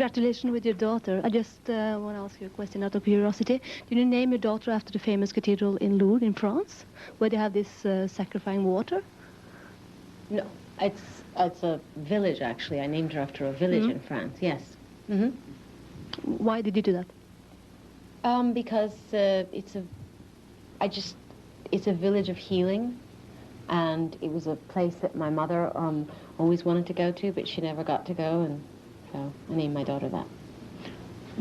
Congratulations with your daughter. I just want to ask you a question out of curiosity. Did you name your daughter after the famous cathedral in Lourdes in France, where they have this sacrificing water? No, it's a village, actually. I named her after a village in France, yes. Why did you do that? Because it's a village of healing, and it was a place that my mother always wanted to go to, but she never got to go, and so I named my daughter that.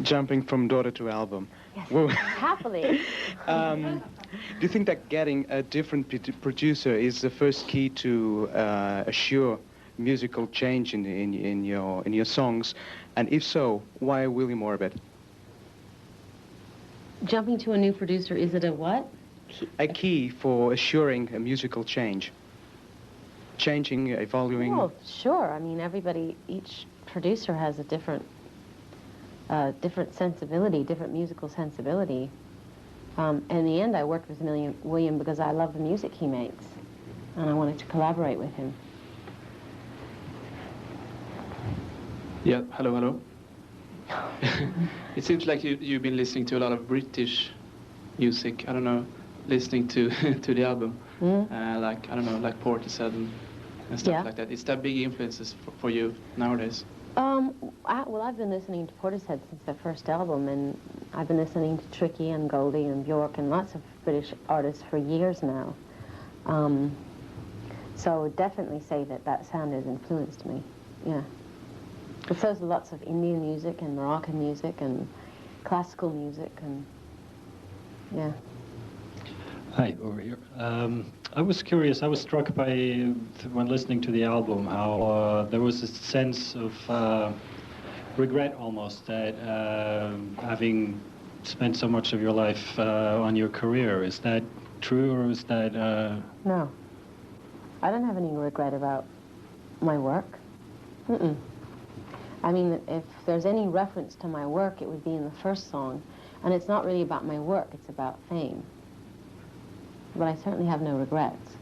Jumping from daughter to album. Yes, happily. Do you think that getting a different producer is the first key to assure musical change in your songs? And if so, why William Orbit? Jumping to a new producer, is it a what? A key for assuring a musical change. Changing, evolving. Oh, sure. I mean, each producer has a different sensibility, different musical sensibility. In the end, I worked with William because I love the music he makes, and I wanted to collaborate with him. Yeah, hello. It seems like you've been listening to a lot of British music. I don't know, listening to to the album, like I don't know, like Portishead and stuff like that. Is that big influences for you nowadays? Well, I've been listening to Portishead since their first album, and I've been listening to Tricky and Goldie and Bjork and lots of British artists for years now. So I would definitely say that sound has influenced me. Yeah. But so there's lots of Indian music and Moroccan music and classical music and, yeah. Hi, over here. I was curious, I was struck by, when listening to the album, how there was a sense of regret almost, that having spent so much of your life on your career. Is that true, or is that... No. I don't have any regret about my work. I mean, if there's any reference to my work, it would be in the first song. And it's not really about my work, it's about fame. But I certainly have no regrets.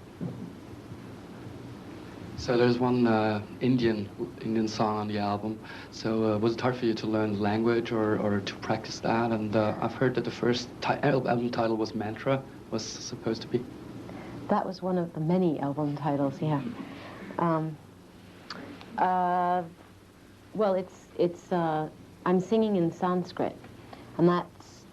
So there's one Indian song on the album. So was it hard for you to learn the language or to practice that? And I've heard that the first album title was Mantra, was supposed to be. That was one of the many album titles, yeah. Well, I'm singing in Sanskrit, and that's,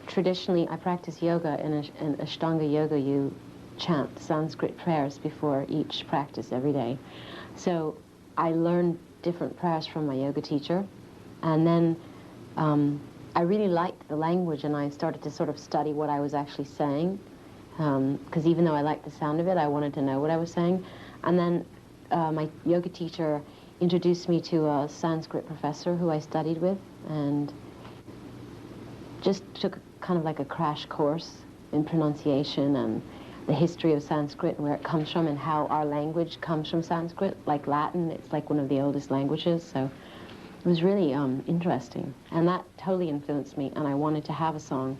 traditionally, I practice yoga in Ashtanga Yoga. You chant Sanskrit prayers before each practice every day. So I learned different prayers from my yoga teacher, and then I really liked the language, and I started to sort of study what I was actually saying, because even though I liked the sound of it, I wanted to know what I was saying. And then my yoga teacher introduced me to a Sanskrit professor who I studied with, and just took kind of like a crash course in pronunciation and the history of Sanskrit and where it comes from and how our language comes from Sanskrit. Like Latin, it's like one of the oldest languages, so it was really interesting. And that totally influenced me, and I wanted to have a song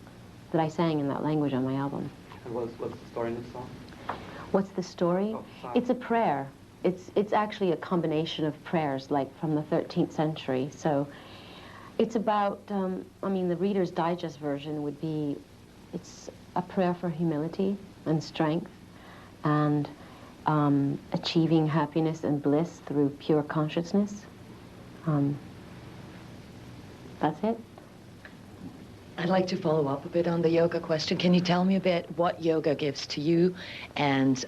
that I sang in that language on my album. And what's the story in this song? What's the story? It's a prayer. It's actually a combination of prayers, like from the 13th century. So it's about, I mean, the Reader's Digest version would be, it's a prayer for humility and strength and achieving happiness and bliss through pure consciousness. That's it. I'd like to follow up a bit on the yoga question. Can you tell me a bit what yoga gives to you and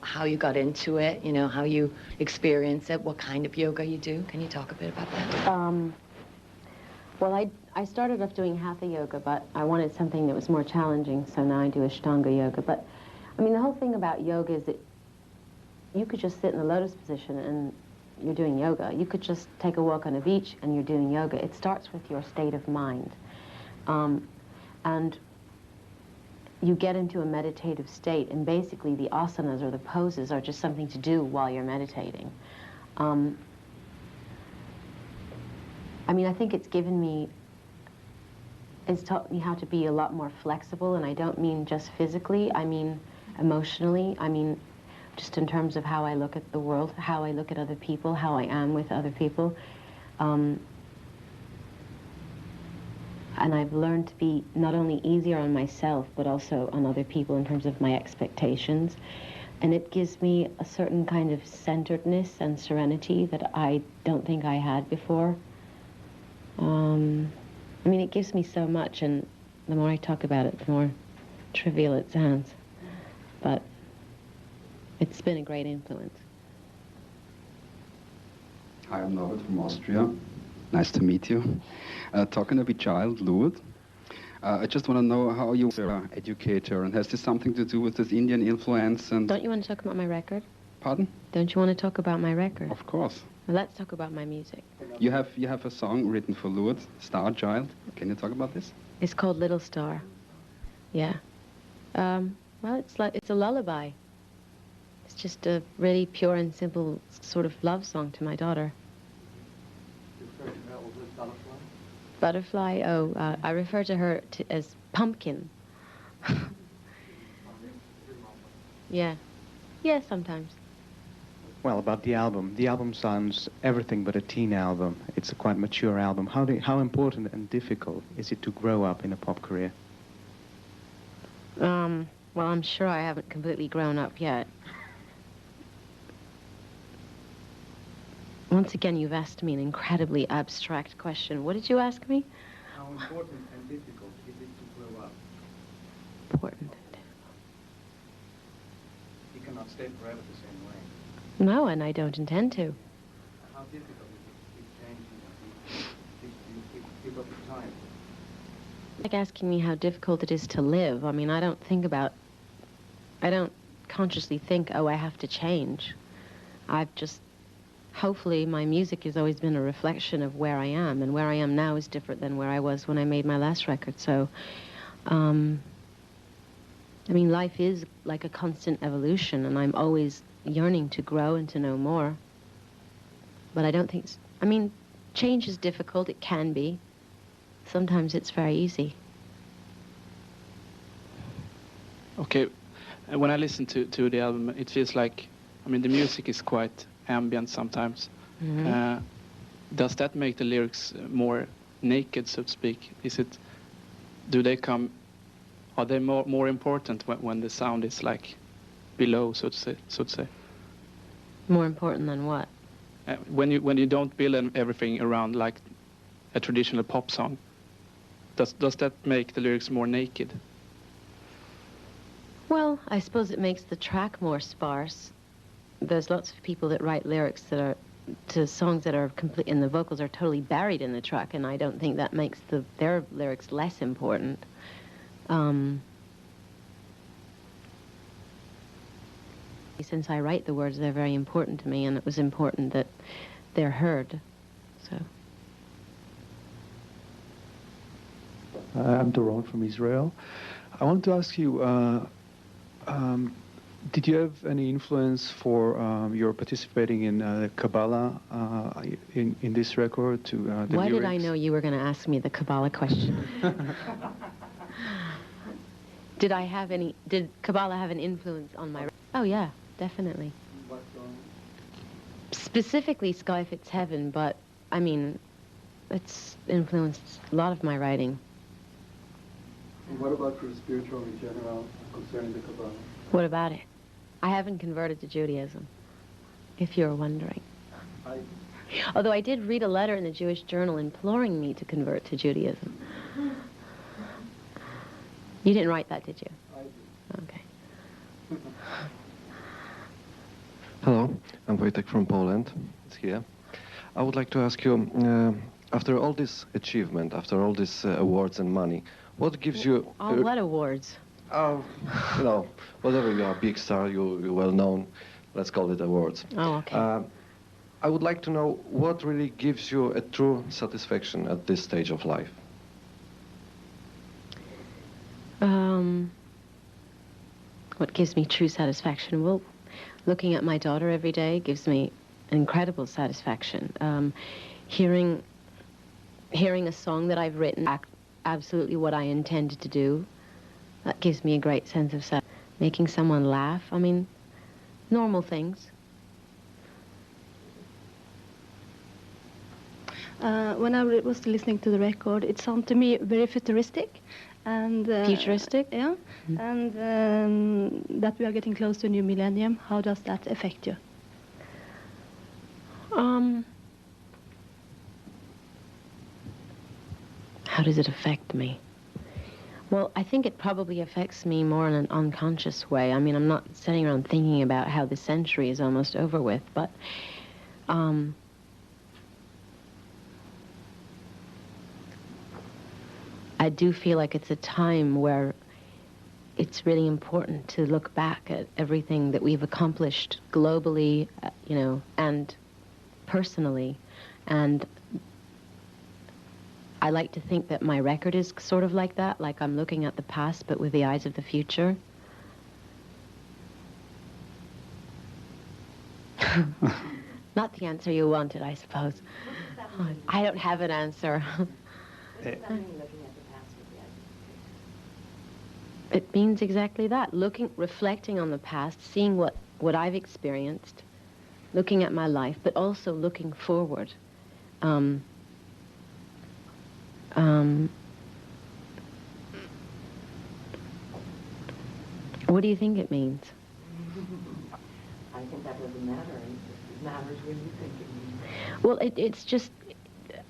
how you got into it, you know, how you experience it, what kind of yoga you do? Can you talk a bit about that? Well, I started off doing Hatha yoga, but I wanted something that was more challenging, so now I do Ashtanga yoga. But, I mean, the whole thing about yoga is that you could just sit in the lotus position and you're doing yoga. You could just take a walk on a beach and you're doing yoga. It starts with your state of mind. And you get into a meditative state, and basically the asanas or the poses are just something to do while you're meditating. I mean, I think it's taught me how to be a lot more flexible, and I don't mean just physically, I mean emotionally, I mean just in terms of how I look at the world, how I look at other people, how I am with other people. And I've learned to be not only easier on myself, but also on other people in terms of my expectations. And it gives me a certain kind of centeredness and serenity that I don't think I had before. I mean, it gives me so much, and the more I talk about it, the more trivial it sounds. But it's been a great influence. Hi, I'm Norbert from Austria. Nice to meet you. Talking of a child, Lourdes, I just want to know how you educate her, and has this something to do with this Indian influence? And Don't you want to talk about my record? Pardon? Don't you want to talk about my record? Of course. Well, let's talk about my music. You have a song written for Lourdes, Star Child. Can you talk about this? It's called Little Star. Yeah. Well, it's a lullaby. It's just a really pure and simple sort of love song to my daughter. Butterfly? Oh, I refer to her as Pumpkin. Yeah. Yeah, sometimes. Well, about the album sounds everything but a teen album. It's a quite mature album. How important and difficult is it to grow up in a pop career? Well, I'm sure I haven't completely grown up yet. Once again, you've asked me an incredibly abstract question. What did you ask me? How important and difficult is it to grow up? Important and difficult. You cannot stay forever the same way. No, and I don't intend to. How difficult is it to keep changing, keep up with time? Like asking me how difficult it is to live. I mean, I don't consciously think, oh, I have to change. Hopefully my music has always been a reflection of where I am, and where I am now is different than where I was when I made my last record. So, I mean, life is like a constant evolution, and I'm always yearning to grow and to know more. But I don't think, I mean, change is difficult, it can be. Sometimes it's very easy. Okay, when I listen to the album, it feels like, I mean, the music is quite ambient sometimes. Mm-hmm. Does that make the lyrics more naked, so to speak? Are they more important when the sound is like below, so to say? More important than what? When you don't build everything around like a traditional pop song, does that make the lyrics more naked? Well, I suppose it makes the track more sparse. There's lots of people that write lyrics that are to songs that are complete, and the vocals are totally buried in the track, and I don't think that makes their lyrics less important. Since I write the words, they're very important to me, and it was important that they're heard. So. I'm Doron from Israel. I want to ask you, did you have any influence for your participating in Kabbalah in this record to the Why lyrics? did I know you were going to ask me the Kabbalah question? Did Kabbalah have an influence on my... Oh, yeah, definitely. What song? Specifically Sky Fits Heaven, but, I mean, it's influenced a lot of my writing. And what about your spiritual in general concerning the Kabbalah? What about it? I haven't converted to Judaism, if you're wondering. Although I did read a letter in the Jewish Journal imploring me to convert to Judaism. You didn't write that, did you? I did. Okay. Hello, I'm Wojtek from Poland. It's here. I would like to ask you, after all this achievement, after all these awards and money, what gives you... What awards? You know, whatever, you are a big star, you're well known, let's call it awards. Oh, okay. I would like to know what really gives you a true satisfaction at this stage of life. What gives me true satisfaction? Well, looking at my daughter every day gives me incredible satisfaction. Hearing a song that I've written, absolutely what I intended to do, that gives me a great sense of satisfaction. Making someone laugh, I mean, normal things. When I was listening to the record, it sounded to me very futuristic. And futuristic? Yeah. And that we are getting close to a new millennium. How does that affect you? How does it affect me? Well, I think it probably affects me more in an unconscious way. I mean, I'm not sitting around thinking about how the century is almost over with, but I do feel like it's a time where it's really important to look back at everything that we've accomplished globally, you know, and personally. And I like to think that my record is sort of like that, like I'm looking at the past but with the eyes of the future. Not the answer you wanted, I suppose. I don't have an answer. It means exactly that. Reflecting on the past, seeing what I've experienced, looking at my life, but also looking forward. What do you think it means? I think that doesn't matter. It matters when you think it means. Well, it's just,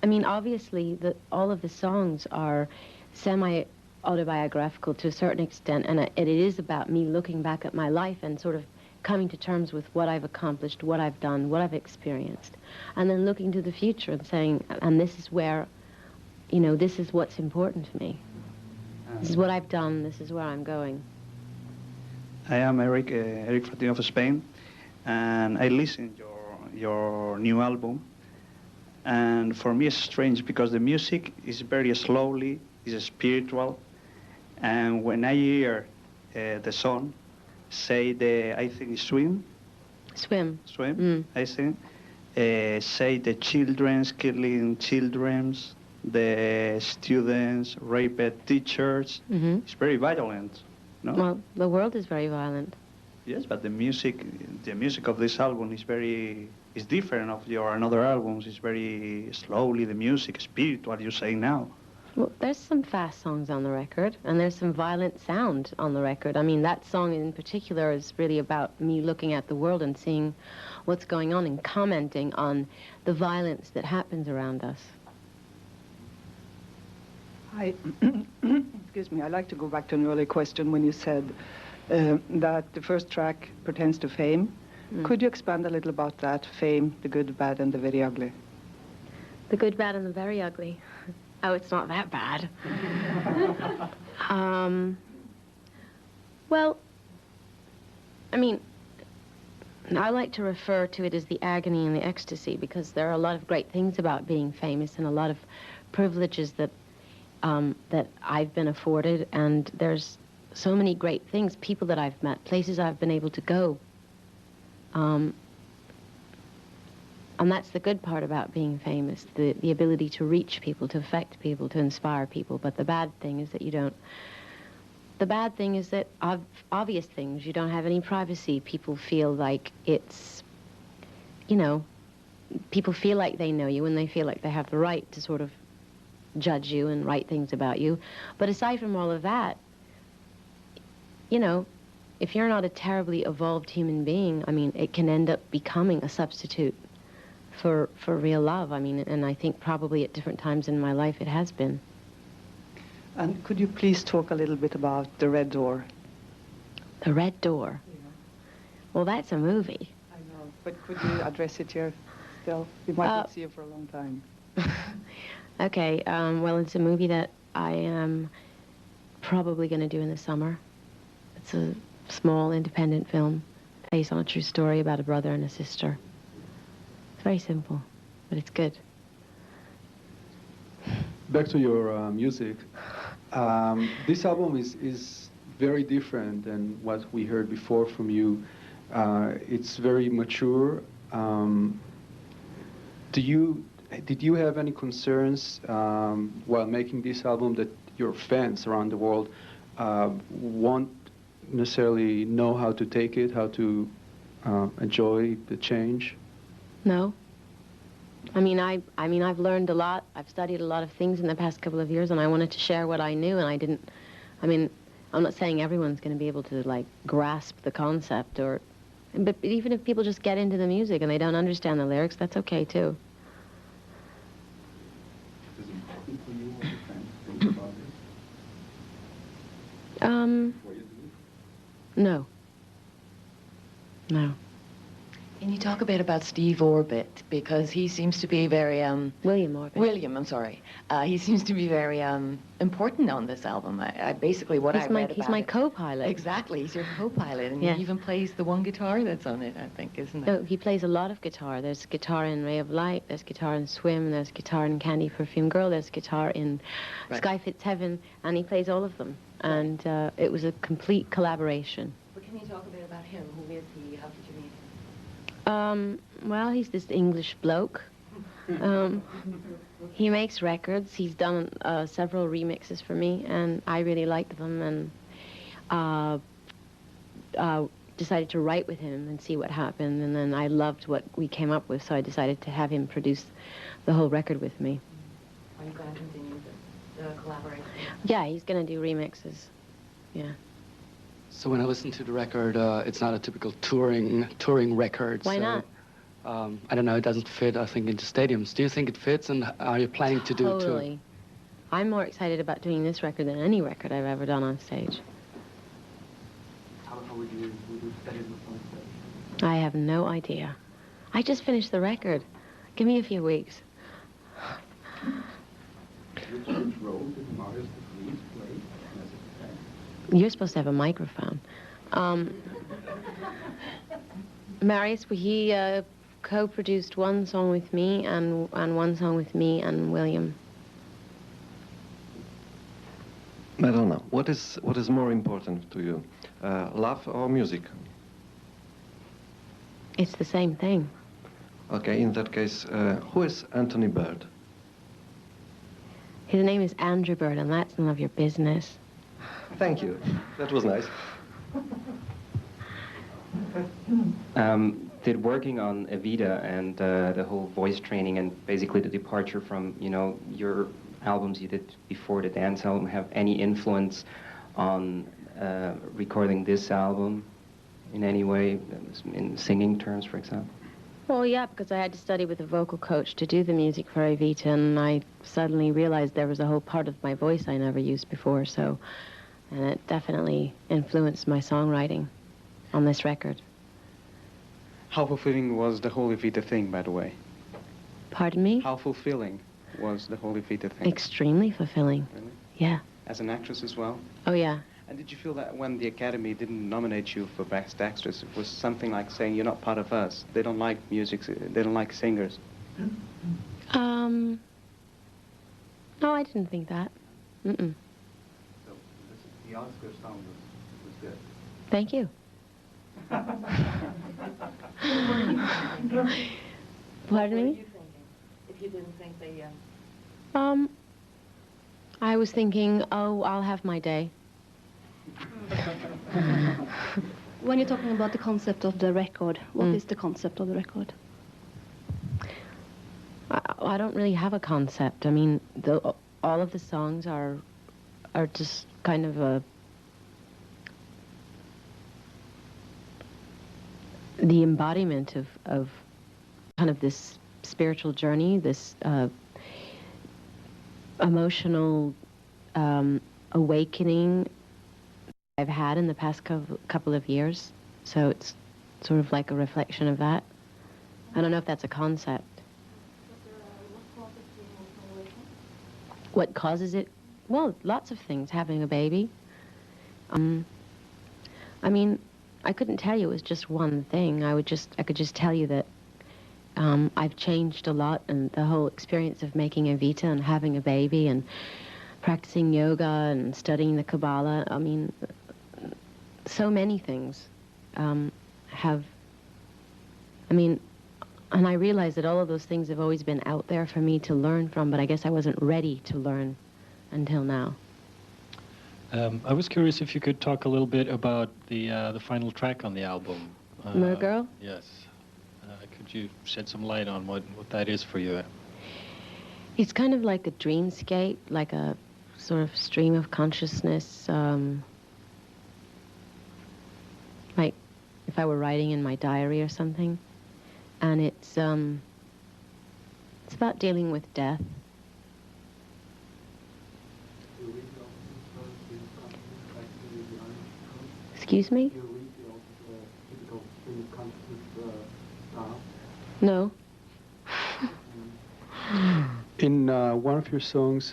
I mean, obviously, all of the songs are semi-autobiographical to a certain extent, and it is about me looking back at my life and sort of coming to terms with what I've accomplished, what I've done, what I've experienced, and then looking to the future and saying, and this is where, you know, this is what's important to me. This is what I've done, this is where I'm going. I am Eric Fratino of Spain, and I listened to your new album, and for me it's strange because the music is very slowly, is spiritual, and when I hear the song, say I think swim, I think, say the children's killing children's, the students raped teachers, it's very violent. No? Well, the world is very violent. Yes, but the music of this album is different of your another albums. It's very slowly, the music, spiritual, you say now. Well, there's some fast songs on the record, and there's some violent sound on the record. I mean, that song in particular is really about me looking at the world and seeing what's going on and commenting on the violence that happens around us. Excuse me, I'd like to go back to an earlier question when you said that the first track pertains to fame. Could you expand a little about that, fame, the good, bad, and the very ugly? The good, bad, and the very ugly. Oh, it's not that bad. Well, I mean, I like to refer to it as the agony and the ecstasy because there are a lot of great things about being famous and a lot of privileges that I've been afforded, and there's so many great things, people that I've met, places I've been able to go. And that's the good part about being famous, the ability to reach people, to affect people, to inspire people. But the bad thing is that you don't, the bad thing is that obvious things, you don't have any privacy. People feel like it's, you know, people feel like they know you and they feel like they have the right to sort of judge you and write things about you. But aside from all of that, you know, if you're not a terribly evolved human being, I mean, it can end up becoming a substitute for real love. I mean, and I think probably at different times in my life it has been. And could you please talk a little bit about The Red Door? The Red Door? Yeah. Well, that's a movie. I know, but could you address it here still? We might not see it for a long time. Okay, well, it's a movie that I am probably going to do in the summer. It's a small, independent film based on a true story about a brother and a sister. It's very simple, but it's good. Back to your music. This album is very different than what we heard before from you. It's very mature. Did you have any concerns while making this album that your fans around the world won't necessarily know how to take it, how to enjoy the change? No. I mean, I've learned a lot. I've studied a lot of things in the past couple of years, and I wanted to share what I knew, and I didn't. I mean, I'm not saying everyone's going to be able to like grasp the concept, but even if people just get into the music and they don't understand the lyrics, that's okay too. Is it important for you what your fans think about this? What you do? No. No. Can you talk a bit about Steve Orbit? Because he seems to be very... William Orbit. William, I'm sorry. He seems to be very important on this album. I basically, what I read about He's my co-pilot. Exactly, he's your co-pilot, and Yes. he even plays the one guitar that's on it, I think, isn't it? No, he plays a lot of guitar. There's guitar in Ray of Light, there's guitar in Swim, there's guitar in Candy Perfume Girl, there's guitar in Sky Fits Heaven, and he plays all of them. And it was a complete collaboration. But can you talk a bit about him? Who is he? How did you meet him? Well, he's this English bloke. He makes records. He's done several remixes for me, and I really liked them, and decided to write with him and see what happened. And then I loved what we came up with, so I decided to have him produce the whole record with me. Are you going to continue the collaboration? Yeah, he's going to do remixes. Yeah. So when I listen to the record, it's not a typical touring record. Why not? I don't know, it doesn't fit, I think, into stadiums. Do you think it fits, and are you planning to do it too? Totally. I'm more excited about doing this record than any record I've ever done on stage. How would you fit it on stage? I have no idea. I just finished the record. Give me a few weeks. Which role did Marius de Vries play? You're supposed to have a microphone. Marius, he co-produced one song with me and one song with me and William. Madonna, what is more important to you, love or music? It's the same thing. Okay, in that case, who is Anthony Bird? His name is Andrew Bird, and that's none of your business. Thank you. That was nice. Did working on Evita and the whole voice training and basically the departure from, you know, your albums you did before the dance album have any influence on recording this album in any way, in singing terms, for example? Well, yeah, because I had to study with a vocal coach to do the music for Evita, and I suddenly realized there was a whole part of my voice I never used before, so... And it definitely influenced my songwriting on this record. How fulfilling was the whole Evita thing, by the way? Pardon me? How fulfilling was the whole Evita thing? Extremely fulfilling. Really? Yeah. As an actress as well? Oh, yeah. And did you feel that when the Academy didn't nominate you for Best Actress, it was something like saying, you're not part of us, they don't like music, they don't like singers? No, I didn't think that. Mm-mm. The Oscar song was good. Thank you. Pardon me? What were you thinking, if you didn't think they... I was thinking, oh, I'll have my day. When you're talking about the concept of the record, what is the concept of the record? I don't really have a concept. I mean, all of the songs are just kind of the embodiment of kind of this spiritual journey, this emotional awakening I've had in the past couple of years. So it's sort of like a reflection of that. I don't know if that's a concept. What causes it? Well, lots of things. Having a baby. I mean, I couldn't tell you it was just one thing. I could just tell you that I've changed a lot, and the whole experience of making Evita and having a baby and practicing yoga and studying the Kabbalah. I mean, so many things have. I mean, and I realized that all of those things have always been out there for me to learn from, but I guess I wasn't ready to learn until now. I was curious if you could talk a little bit about the final track on the album. Mer Girl? Yes. Could Could you shed some light on what that is for you? It's kind of like a dreamscape, like a sort of stream of consciousness, like if I were writing in my diary or something. And it's about dealing with death. Excuse me? No. In one of your songs,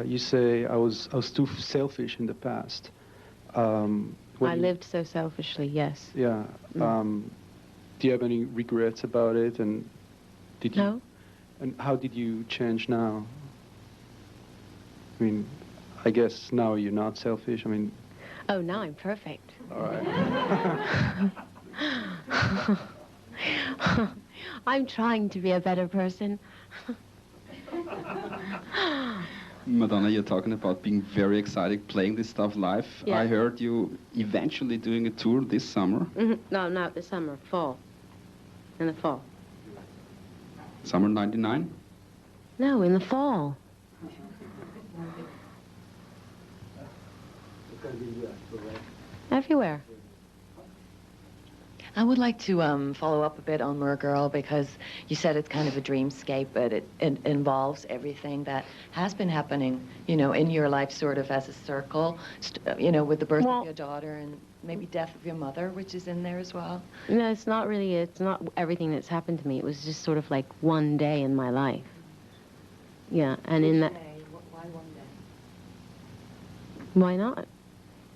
you say, I was too selfish in the past. I lived so selfishly, yes. Yeah. Do you have any regrets about it? And did you? No. And how did you change now? I mean, I guess now you're not selfish. I mean. Oh, now I'm perfect. All right. I'm trying to be a better person. Madonna, you're talking about being very excited, playing this stuff live. Yeah. I heard you eventually doing a tour this summer. No, not this summer, fall. In the fall. Summer '99? No, in the fall. Everywhere. I would like to follow up a bit on Mer Girl, because you said it's kind of a dreamscape, but it involves everything that has been happening, you know, in your life sort of as a circle, you know, with the birth of your daughter and maybe death of your mother, which is in there as well. No, it's not really, it's not everything that's happened to me. It was just sort of like one day in my life. Yeah, and in that... Why one day? Why not?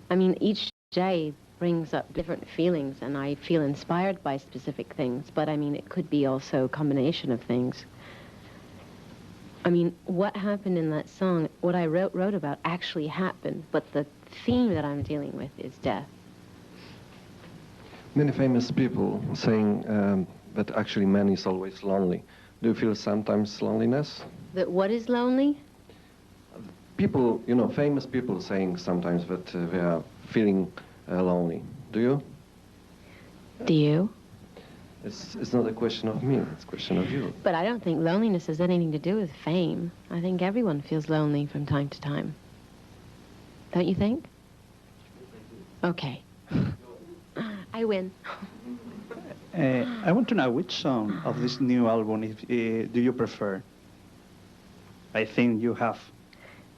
I mean, each day brings up different feelings, and I feel inspired by specific things, but I mean, it could be also a combination of things. I mean, what happened in that song, what I wrote about actually happened, but the theme that I'm dealing with is death. Many famous people saying that actually man is always lonely. Do you feel sometimes loneliness? That what is lonely? People, you know, famous people saying sometimes that they are feeling lonely. Do you? Do you? It's not a question of me, it's a question of you. But I don't think loneliness has anything to do with fame. I think everyone feels lonely from time to time. Don't you think? Okay. I win. I want to know which song of this new album do you prefer? I think you have.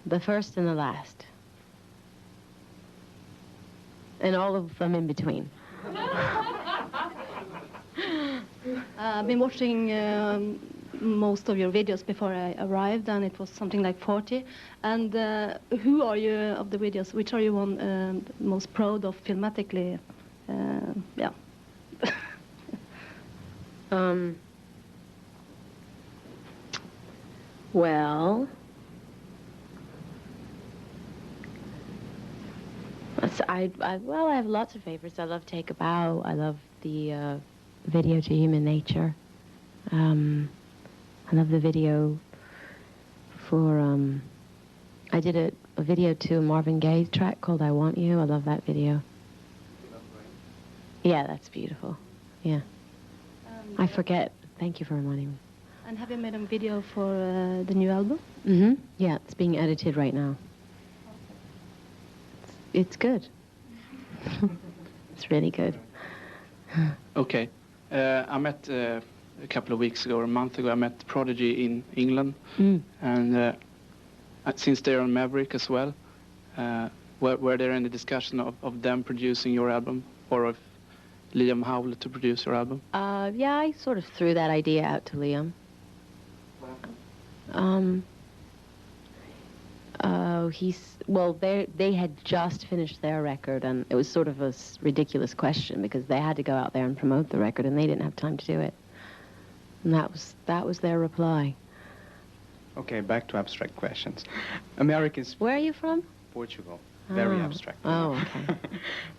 The first and the last. And all of them in between. I've been watching most of your videos before I arrived, and it was something like 40. And who are you of the videos? Which are you most proud of filmatically? Yeah. Well, I have lots of favorites. I love Take a Bow. I love the video to Human Nature. I love the video for, I did a video to a Marvin Gaye track called I Want You. I love that video. Yeah, that's beautiful. Yeah. I forget. Thank you for reminding me. And have you made a video for the new album? Mm-hmm. Yeah, it's being edited right now. It's good. It's really good. Okay. I met a couple of weeks ago, or a month ago, I met Prodigy in England. And since they're on Maverick as well, were there any discussion of them producing your album, or of Liam Howlett to produce your album? Yeah, I sort of threw that idea out to Liam. They had just finished their record, and it was sort of a ridiculous question because they had to go out there and promote the record, and they didn't have time to do it. And that was their reply. Okay, back to abstract questions. Americans. Where are you from? Portugal. Very abstract. Oh, okay.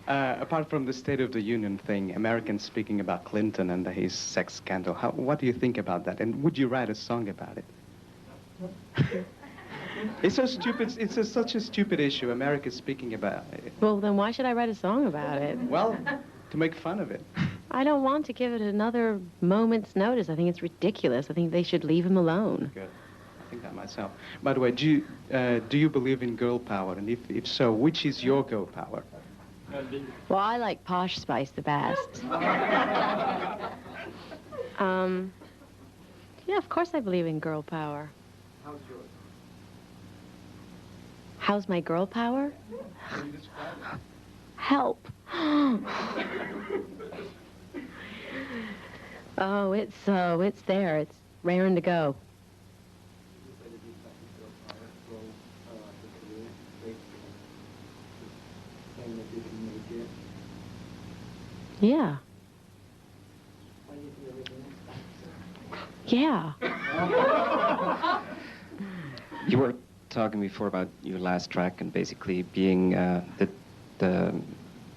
Apart from the State of the Union thing, Americans speaking about Clinton and his sex scandal, what do you think about that? And would you write a song about it? It's so stupid. It's such a stupid issue. America's speaking about it. Well, then why should I write a song about it? Well, to make fun of it. I don't want to give it another moment's notice. I think it's ridiculous. I think they should leave him alone. Good. I think that myself. By the way, do you believe in girl power? And if so, which is your girl power? Well, I like Posh Spice the best. Yeah, of course I believe in girl power. How's yours? How's my girl power? Help. Oh, it's there. It's raring to go. Yeah. Yeah. You were talking before about your last track and basically being the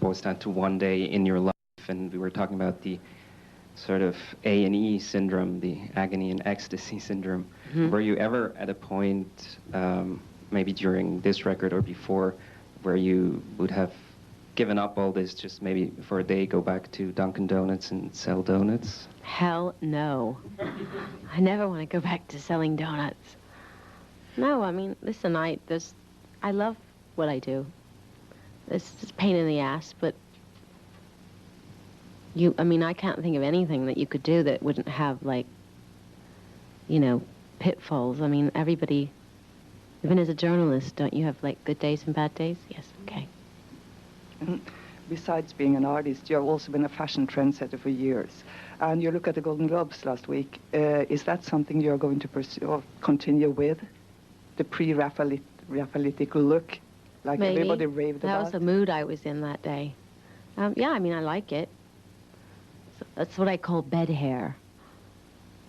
boils down to one day in your life, and we were talking about the sort of A&E syndrome, the agony and ecstasy syndrome. Mm-hmm. Were you ever at a point, maybe during this record or before, where you would have given up all this just maybe for a day, go back to Dunkin' Donuts and sell donuts? Hell no. I never want to go back to selling donuts. No, I mean, listen, I love what I do. It's a pain in the ass, but I can't think of anything that you could do that wouldn't have, like, pitfalls. I mean, everybody, even as a journalist, don't you have, like, good days and bad days? Yes, okay. Besides being an artist, you have also been a fashion trendsetter for years. And you look at the Golden Globes last week. Is that something you're going to pursue or continue with? The pre-Raphaelitic look, like Maybe. everybody raved about? That was the mood I was in that day. Yeah, I mean, I like it. So that's what I call bed hair.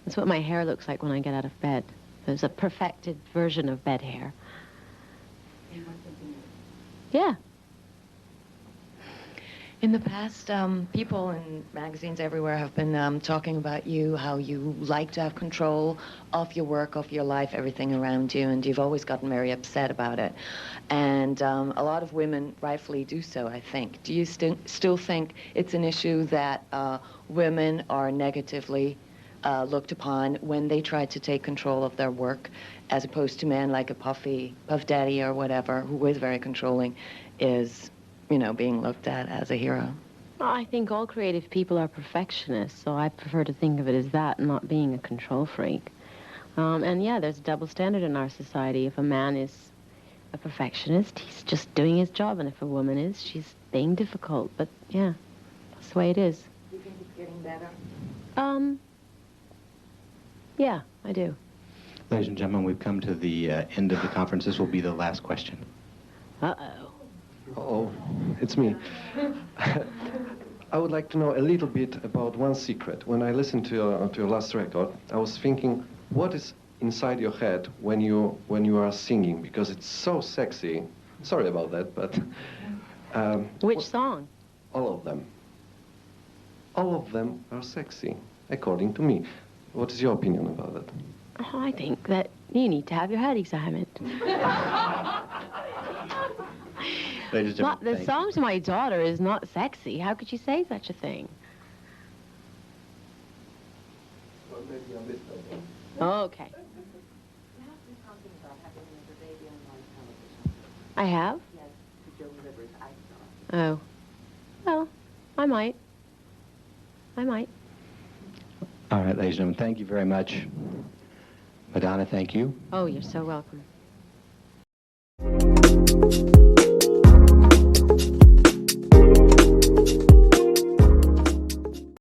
That's what my hair looks like when I get out of bed. There's a perfected version of bed hair. Yeah. In the past, people in magazines everywhere have been talking about you, how you like to have control of your work, of your life, everything around you, and you've always gotten very upset about it. And a lot of women rightfully do so, I think. Do you still think it's an issue that women are negatively looked upon when they try to take control of their work, as opposed to men like a Puff Daddy or whatever, who is very controlling, is being looked at as a hero? Well, I think all creative people are perfectionists, so I prefer to think of it as that, not being a control freak. And yeah, there's a double standard in our society. If a man is a perfectionist, he's just doing his job, and if a woman is, she's being difficult. But yeah, that's the way it is. Do you think it's getting better? Yeah, I do. Ladies and gentlemen, we've come to the end of the conference. This will be the last question. Uh-oh. Uh-oh, it's me. I would like to know a little bit about one secret. When I listened to your last record, I was thinking, what is inside your head when you are singing? Because it's so sexy. Sorry about that, but... Which song? All of them. All of them are sexy, according to me. What is your opinion about that? Oh, I think that you need to have your head examined. The song to my daughter is not sexy. How could you say such a thing? Oh, okay. I have? Oh. Well, I might. All right, ladies and gentlemen, thank you very much. Madonna, thank you. Oh, you're so welcome.